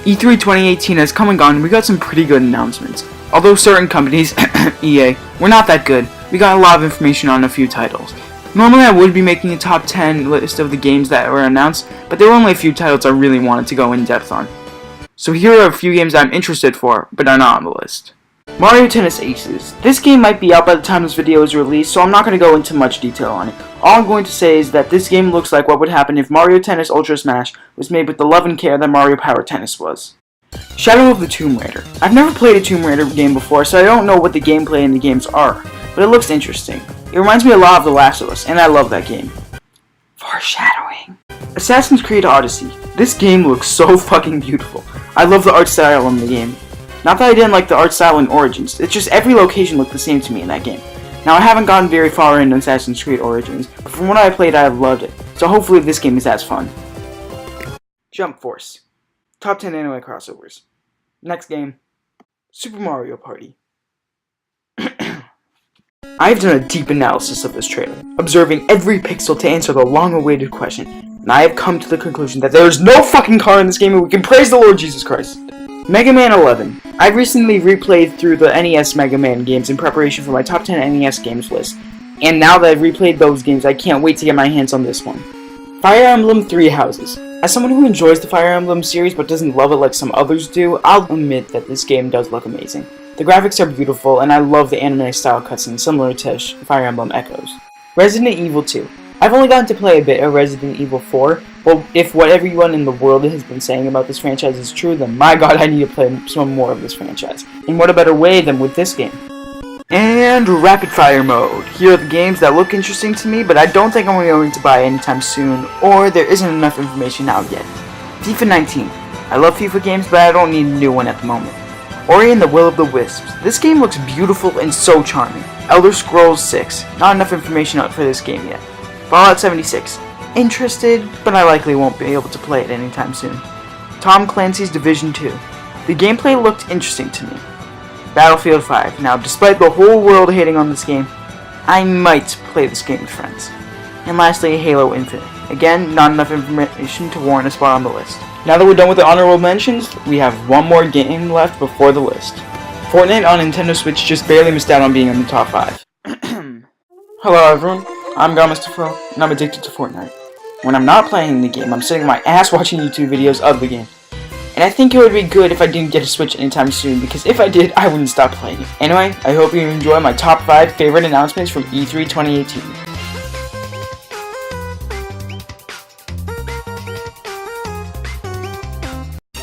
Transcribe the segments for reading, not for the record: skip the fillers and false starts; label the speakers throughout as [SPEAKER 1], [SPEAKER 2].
[SPEAKER 1] E3 2018 has come and gone, and we got some pretty good announcements. Although certain companies, EA, were not that good, we got a lot of information on a few titles. Normally I would be making a top 10 list of the games that were announced, but there were only a few titles I really wanted to go in depth on. So here are a few games I'm interested for, but are not on the list. Mario Tennis Aces. This game might be out by the time this video is released, so I'm not going to go into much detail on it. All I'm going to say is that this game looks like what would happen if Mario Tennis Ultra Smash was made with the love and care that Mario Power Tennis was. Shadow of the Tomb Raider. I've never played a Tomb Raider game before, so I don't know what the gameplay in the games are, but it looks interesting. It reminds me a lot of The Last of Us, and I love that game. Foreshadowing. Assassin's Creed Odyssey. This game looks so fucking beautiful. I love the art style in the game. Not that I didn't like the art style in Origins, it's just every location looked the same to me in that game. Now I haven't gotten very far into Assassin's Creed Origins, but from what I played I have loved it, so hopefully this game is as fun. Jump Force. Top 10 anime crossovers. Next game. Super Mario Party. I've done a deep analysis of this trailer, observing every pixel to answer the long-awaited question, and I have come to the conclusion that there is no fucking car in this game and we can praise the Lord Jesus Christ. Mega Man 11. I've recently replayed through the NES Mega Man games in preparation for my top 10 NES games list, and now that I've replayed those games, I can't wait to get my hands on this one. Fire Emblem Three Houses. As someone who enjoys the Fire Emblem series but doesn't love it like some others do, I'll admit that this game does look amazing. The graphics are beautiful, and I love the anime style cutscenes similar to Fire Emblem Echoes. Resident Evil 2. I've only gotten to play a bit of Resident Evil 4, but if what everyone in the world has been saying about this franchise is true, then my god, I need to play some more of this franchise. And what a better way than with this game. And Rapid Fire Mode. Here are the games that look interesting to me, but I don't think I'm going to buy anytime soon, or there isn't enough information out yet. FIFA 19. I love FIFA games, but I don't need a new one at the moment. Ori and the Will of the Wisps. This game looks beautiful and so charming. Elder Scrolls 6. Not enough information out for this game yet. Fallout 76. Interested, but I likely won't be able to play it anytime soon. Tom Clancy's Division 2. The gameplay looked interesting to me. Battlefield 5. Now, despite the whole world hating on this game, I might play this game with friends. And lastly, Halo Infinite. Again, not enough information to warrant a spot on the list. Now that we're done with the honorable mentions, we have one more game left before the list. Fortnite on Nintendo Switch just barely missed out on being in the top 5. Hello everyone, I'm Gamastafro, and I'm addicted to Fortnite. When I'm not playing the game, I'm sitting my ass watching YouTube videos of the game. And I think it would be good if I didn't get a Switch anytime soon, because if I did, I wouldn't stop playing it. Anyway, I hope you enjoy my top 5 favorite announcements from E3 2018.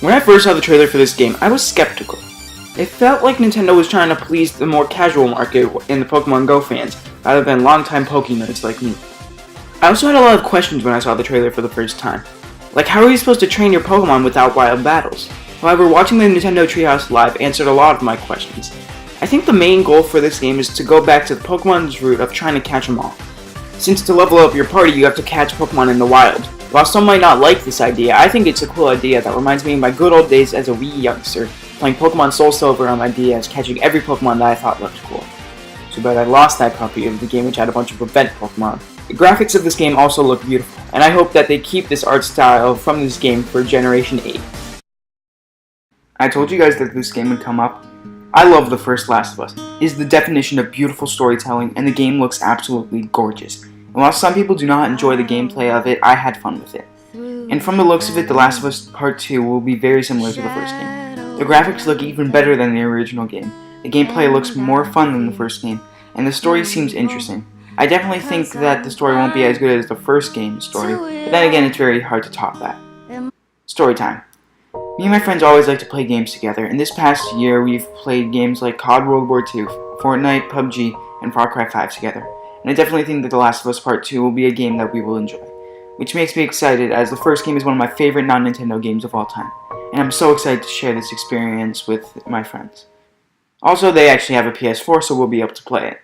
[SPEAKER 1] When I first saw the trailer for this game, I was skeptical. It felt like Nintendo was trying to please the more casual market in the Pokemon Go fans, rather than longtime Pokenerds like me. I also had a lot of questions when I saw the trailer for the first time. Like, how are you supposed to train your Pokemon without wild battles? However, watching the Nintendo Treehouse Live answered a lot of my questions. I think the main goal for this game is to go back to the Pokemon's root of trying to catch them all. Since to level up your party, you have to catch Pokemon in the wild. While some might not like this idea, I think it's a cool idea that reminds me of my good old days as a wee youngster, playing Pokemon Soul Silver on my DS, catching every Pokemon that I thought looked cool. Too bad I lost that copy of the game which had a bunch of event Pokemon. The graphics of this game also look beautiful, and I hope that they keep this art style from this game for Generation 8. I told you guys that this game would come up. I love the first Last of Us. It is the definition of beautiful storytelling, and the game looks absolutely gorgeous. And while some people do not enjoy the gameplay of it, I had fun with it. And from the looks of it, The Last of Us Part 2 will be very similar to the first game. The graphics look even better than the original game. The gameplay looks more fun than the first game, and the story seems interesting. I definitely think that the story won't be as good as the first game's story, but then again, it's very hard to top that. Story time. Me and my friends always like to play games together, and this past year we've played games like COD World War II, Fortnite, PUBG, and Far Cry 5 together. And I definitely think that The Last of Us Part 2 will be a game that we will enjoy, which makes me excited as the first game is one of my favorite non-Nintendo games of all time, and I'm so excited to share this experience with my friends. Also, they actually have a PS4, so we'll be able to play it.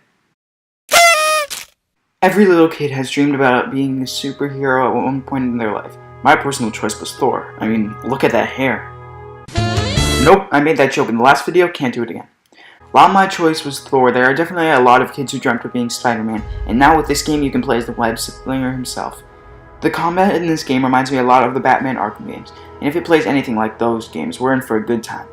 [SPEAKER 1] Every little kid has dreamed about being a superhero at one point in their life. My personal choice was Thor. I mean, look at that hair. Nope, I made that joke in the last video, can't do it again. While my choice was Thor, there are definitely a lot of kids who dreamt of being Spider-Man, and now with this game you can play as the web slinger himself. The combat in this game reminds me a lot of the Batman Arkham games, and if it plays anything like those games, we're in for a good time.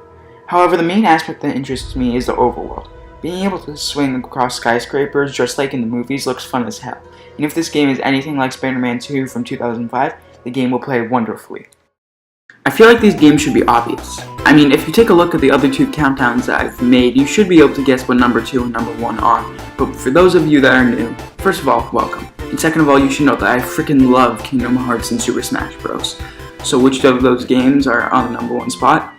[SPEAKER 1] However, the main aspect that interests me is the overworld. Being able to swing across skyscrapers just like in the movies looks fun as hell, and if this game is anything like Spider-Man 2 from 2005, the game will play wonderfully. I feel like these games should be obvious. I mean, if you take a look at the other two countdowns that I've made, you should be able to guess what number 2 and number 1 are. But for those of you that are new, first of all, welcome. And second of all, you should know that I freaking love Kingdom Hearts and Super Smash Bros. So which of those games are on the number 1 spot?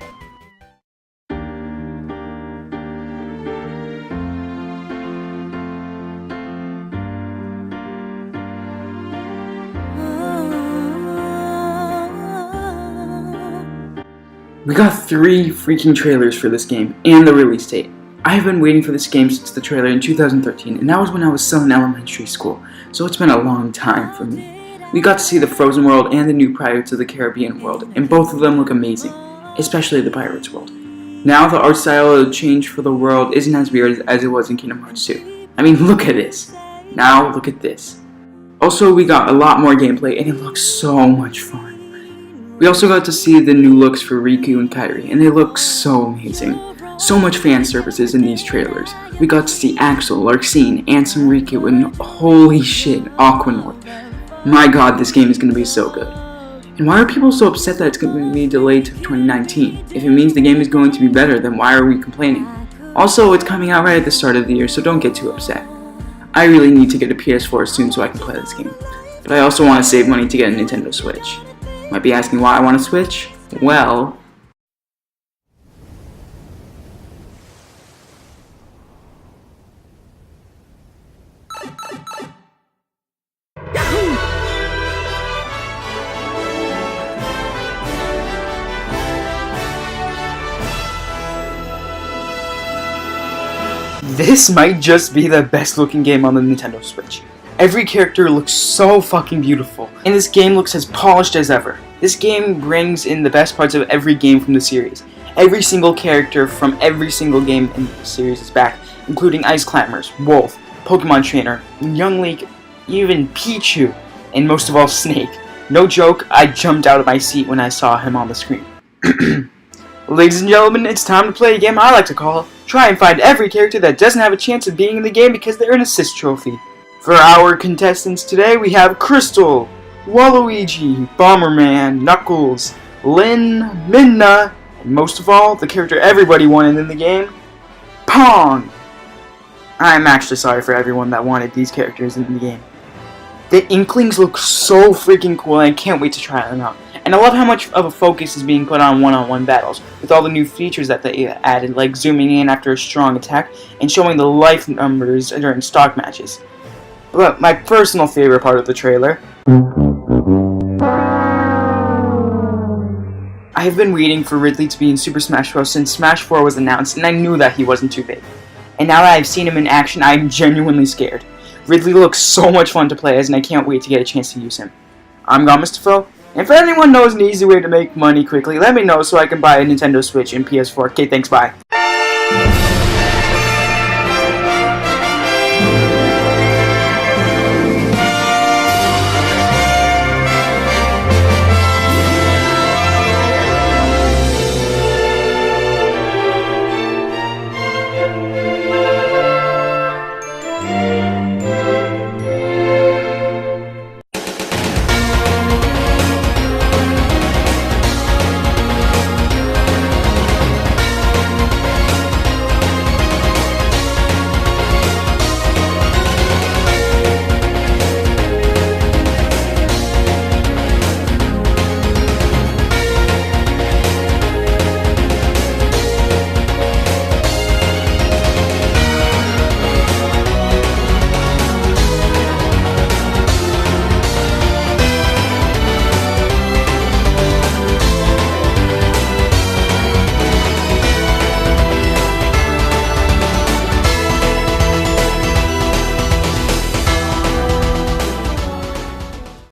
[SPEAKER 1] We got 3 freaking trailers for this game, and the release date. I have been waiting for this game since the trailer in 2013, and that was when I was still in elementary school, so it's been a long time for me. We got to see the Frozen world and the new Pirates of the Caribbean world, and both of them look amazing, especially the Pirates world. Now the art style change for the world isn't as weird as it was in Kingdom Hearts 2. I mean, look at this. Now look at this. Also, we got a lot more gameplay, and it looks so much fun. We also got to see the new looks for Riku and Kairi, and they look so amazing. So much fan services in these trailers. We got to see Axel, Larxene, and some Riku, and holy shit, Aquanort. My god, this game is going to be so good. And why are people so upset that it's going to be delayed to 2019? If it means the game is going to be better, then why are we complaining? Also, it's coming out right at the start of the year, so don't get too upset. I really need to get a PS4 soon so I can play this game. But I also want to save money to get a Nintendo Switch. Might be asking why I want to switch? Well, this might just be the best looking game on the Nintendo Switch. Every character looks so fucking beautiful, and this game looks as polished as ever. This game brings in the best parts of every game from the series. Every single character from every single game in the series is back, including Ice Climbers, Wolf, Pokemon Trainer, Young Link, even Pichu, and most of all Snake. No joke, I jumped out of my seat when I saw him on the screen. Ladies and gentlemen, it's time to play a game I like to call Try and Find Every Character That Doesn't Have a Chance of Being in the Game Because They're an Assist Trophy. For our contestants today, we have Crystal, Waluigi, Bomberman, Knuckles, Lynn, Midna, and most of all, the character everybody wanted in the game, Pong. I'm actually sorry for everyone that wanted these characters in the game. The Inklings look so freaking cool, and I can't wait to try them out. And I love how much of a focus is being put on one-on-one battles, with all the new features that they added, like zooming in after a strong attack, and showing the life numbers during stock matches. But my personal favorite part of the trailer, I have been waiting for Ridley to be in Super Smash Bros. Since Smash 4 was announced, and I knew that he wasn't too big. And now that I've seen him in action, I'm genuinely scared. Ridley looks so much fun to play as, and I can't wait to get a chance to use him. I'm gone, Mr. Phil. And if anyone knows an easy way to make money quickly, let me know so I can buy a Nintendo Switch and PS4. Okay, thanks, bye.